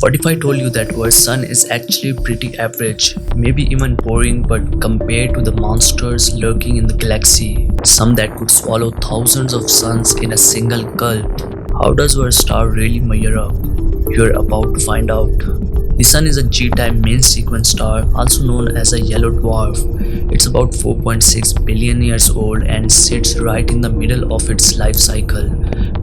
What if I told you that our sun is actually pretty average, maybe even boring, but compared to the monsters lurking in the galaxy, some that could swallow thousands of suns in a single gulp? How does our star really measure up? You're about to find out. The Sun is a G-type main sequence star, also known as a yellow dwarf. It's about 4.6 billion years old and sits right in the middle of its life cycle.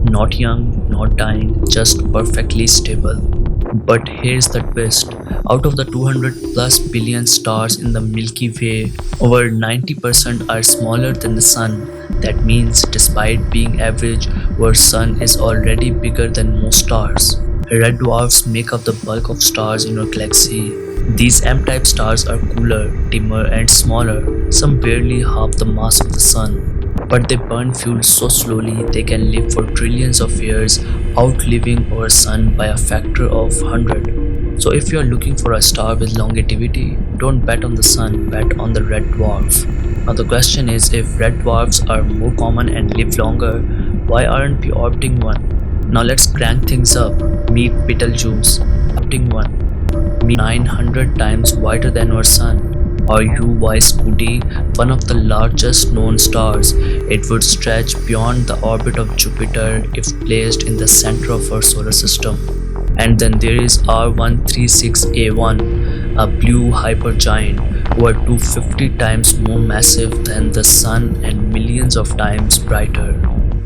Not young, not dying, just perfectly stable. But here's the twist. Out of the 200 plus billion stars in the Milky Way, over 90% are smaller than the Sun. That means, despite being average, our Sun is already bigger than most stars. Red dwarfs make up the bulk of stars in our galaxy. These M-type stars are cooler, dimmer, and smaller, some barely half the mass of the Sun. But they burn fuel so slowly they can live for trillions of years, outliving our Sun by a factor of 100. So if you are looking for a star with longevity, don't bet on the Sun, bet on the red dwarf. Now the question is, if red dwarfs are more common and live longer, why aren't we orbiting one? Now let's crank things up. Meet Betelgeuse, orbiting one. Meet 900 times wider than our Sun. Or UY Scuti, one of the largest known stars. It would stretch beyond the orbit of Jupiter if placed in the center of our solar system. And then there is R136A1, a blue hypergiant, who are 250 times more massive than the Sun and millions of times brighter.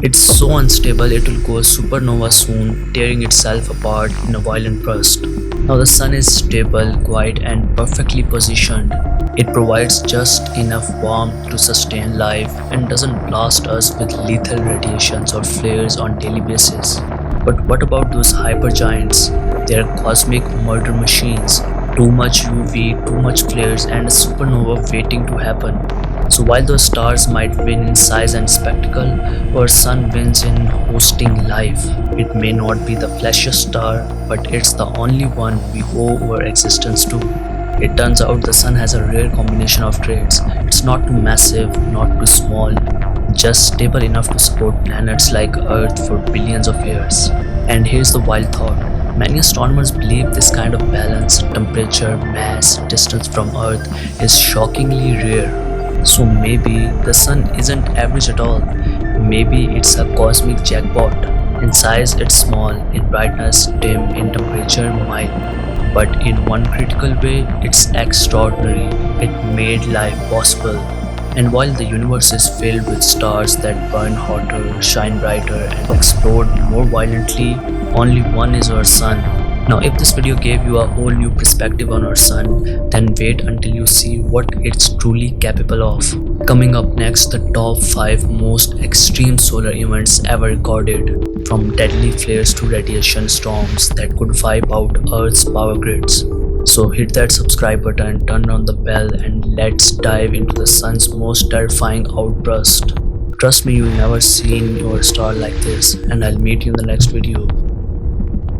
It's so unstable it will go supernova soon, tearing itself apart in a violent burst. Now the Sun is stable, quiet, and perfectly positioned. It provides just enough warmth to sustain life and doesn't blast us with lethal radiations or flares on daily basis. But what about those hypergiants? They are cosmic murder machines. Too much UV, too much flares, and a supernova waiting to happen. So while those stars might win in size and spectacle, our Sun wins in hosting life. It may not be the flashiest star, but it's the only one we owe our existence to. It turns out the Sun has a rare combination of traits. It's not too massive, not too small, just stable enough to support planets like Earth for billions of years. And here's the wild thought. Many astronomers believe this kind of balance, temperature, mass, distance from Earth is shockingly rare. So maybe the Sun isn't average at all. Maybe it's a cosmic jackpot. In size it's small, in brightness dim, in temperature mild. But in one critical way, it's extraordinary. It made life possible. And while the universe is filled with stars that burn hotter, shine brighter, and explode more violently, only one is our Sun. Now if this video gave you a whole new perspective on our Sun, then wait until you see what it's truly capable of. Coming up next, the top 5 most extreme solar events ever recorded, from deadly flares to radiation storms that could wipe out Earth's power grids. So hit that subscribe button, turn on the bell, and let's dive into the Sun's most terrifying outburst. Trust me, you'll never seen your star like this, and I'll meet you in the next video.